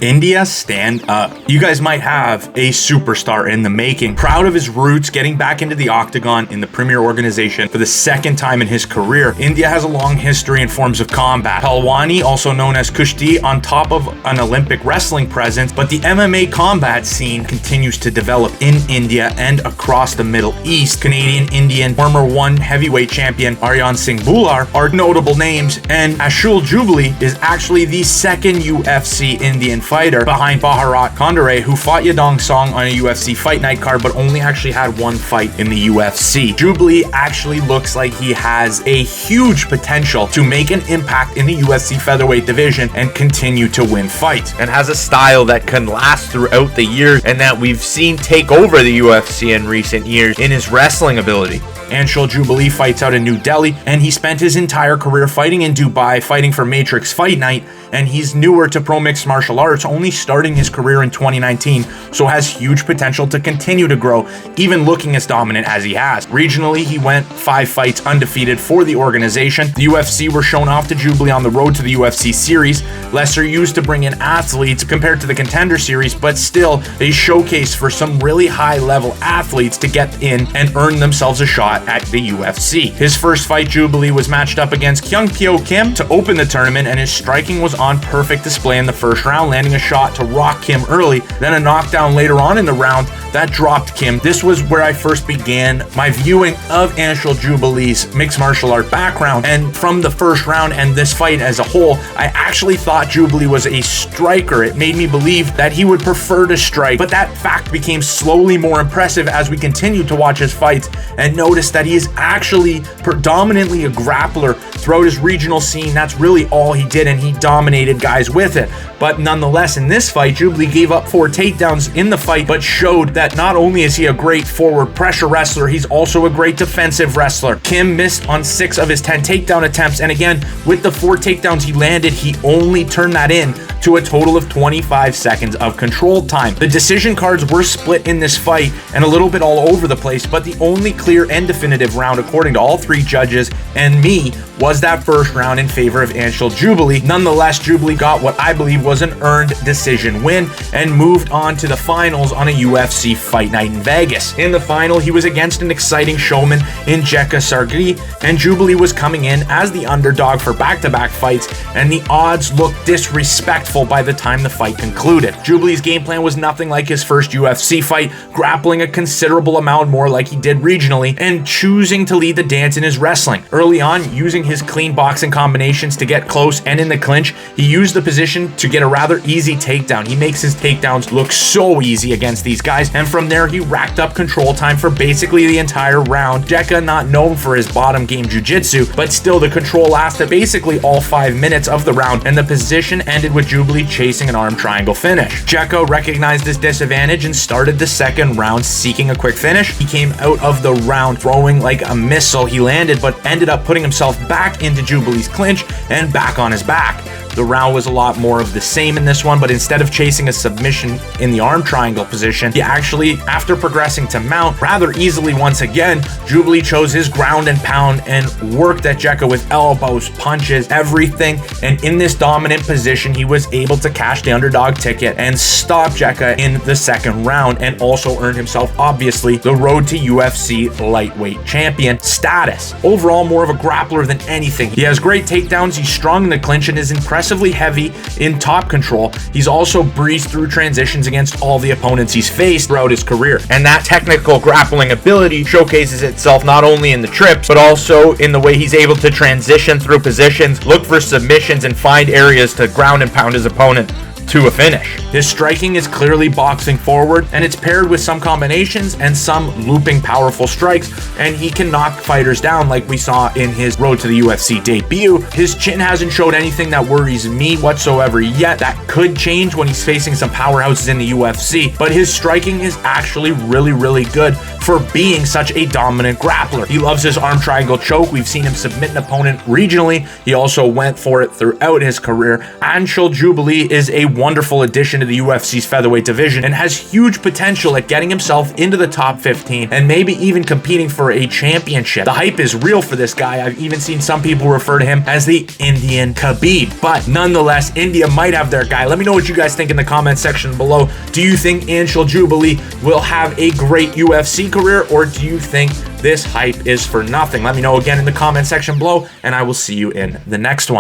India, stand up. You guys might have a superstar in the making. Proud of his roots, getting back into the octagon in the premier organization for the second time in his career. India has a long history in forms of combat. Palwani, also known as Kushti, on top of an Olympic wrestling presence, but the MMA combat scene continues to develop in India and across the Middle East. Canadian, Indian, former one heavyweight champion Aryan Singh Bhular are notable names, and Anshul Jubli is actually the second UFC Indian fighter behind Bharat Kondare, who fought Yadong Song on a UFC fight night card but only actually had one fight in the UFC. Jubli actually looks like he has a huge potential to make an impact in the UFC featherweight division and continue to win fights, and has a style that can last throughout the years and that we've seen take over the UFC in recent years in his wrestling ability. Anshul Jubli fights out in New Delhi, and he spent his entire career fighting in Dubai, fighting for Matrix Fight Night, and he's newer to pro mixed martial arts, only starting his career in 2019, so has huge potential to continue to grow, even looking as dominant as he has. Regionally, he went 5 fights undefeated for the organization. The UFC were shown off to Jubli on the road to the UFC series, lesser used to bring in athletes compared to the Contender Series, but still a showcase for some really high level athletes to get in and earn themselves a shot at the UFC. His first fight, Jubli, was matched up against Kyung Pyo Kim to open the tournament, and his striking was on perfect display in the first round, landing a shot to rock Kim early, then a knockdown later on in the round that dropped Kim. This was where I first began my viewing of Anshul Jubli's mixed martial art background, and from the first round and this fight as a whole, I actually thought Jubli was a striker. It made me believe that he would prefer to strike, but that fact became slowly more impressive as we continued to watch his fights and noticed that he is actually predominantly a grappler throughout his regional scene. That's really all he did, and he dominated guys with it. But nonetheless, in this fight, Jubli gave up 4 takedowns in the fight, but showed that not only is he a great forward pressure wrestler, he's also a great defensive wrestler. Kim missed on 6 of his 10 takedown attempts, and again, with the 4 takedowns he landed, he only turned that in to a total of 25 seconds of controlled time. The decision cards were split in this fight and a little bit all over the place, but the only clear and definitive round, according to all 3 judges and me, was that first round in favor of Anshul Jubli. Nonetheless, Jubli got what I believe was an earned decision win and moved on to the finals on a UFC fight night in Vegas. In the final, he was against an exciting showman in Jeka Saragih, and Jubli was coming in as the underdog for back-to-back fights, and the odds looked disrespectful by the time the fight concluded. Jubli's game plan was nothing like his first UFC fight, grappling a considerable amount more like he did regionally, and choosing to lead the dance in his wrestling. Early on, using his clean boxing combinations to get close, and in the clinch, he used the position to get a rather easy takedown. He makes his takedowns look so easy against these guys, and from there, he racked up control time for basically the entire round. Jeka, not known for his bottom game jiu-jitsu, but still the control lasted basically all 5 minutes of the round, and the position ended with Jubli chasing an arm triangle finish. Jeka recognized this disadvantage and started the second round seeking a quick finish. He came out of the round throwing like a missile. He landed, but ended up putting himself back into Jubli's clinch and back on his back. The round was a lot more of the same in this one, but instead of chasing a submission in the arm triangle position, he actually, after progressing to mount rather easily once again, Jubli chose his ground and pound and worked at Jeka with elbows, punches, everything, and in this dominant position, he was able to cash the underdog ticket and stop Jeka in the second round, and also earned himself, obviously, the road to UFC lightweight champion status. Overall, more of a grappler than anything. He has great takedowns, he's strong in the clinch, and is impressively heavy in top control. He's also breezed through transitions against all the opponents he's faced throughout his career. And that technical grappling ability showcases itself not only in the trips, but also in the way he's able to transition through positions, look for submissions, and find areas to ground and pound his opponent to a finish. His striking is clearly boxing forward, and it's paired with some combinations and some looping powerful strikes, and he can knock fighters down like we saw in his road to the UFC debut. His chin hasn't showed anything that worries me whatsoever yet. That could change when he's facing some powerhouses in the UFC, but his striking is actually really good for being such a dominant grappler. He loves his arm triangle choke. We've seen him submit an opponent regionally. He also went for it throughout his career. Anshul Jubli is a wonderful addition to the UFC's featherweight division and has huge potential at getting himself into the top 15 and maybe even competing for a championship. The hype is real for this guy. I've even seen some people refer to him as the Indian Khabib, but nonetheless, India might have their guy. Let me know what you guys think in the comment section below. Do you think Anshul Jubli will have a great UFC career, or do you think this hype is for nothing? Let me know again in the comment section below, and I will see you in the next one.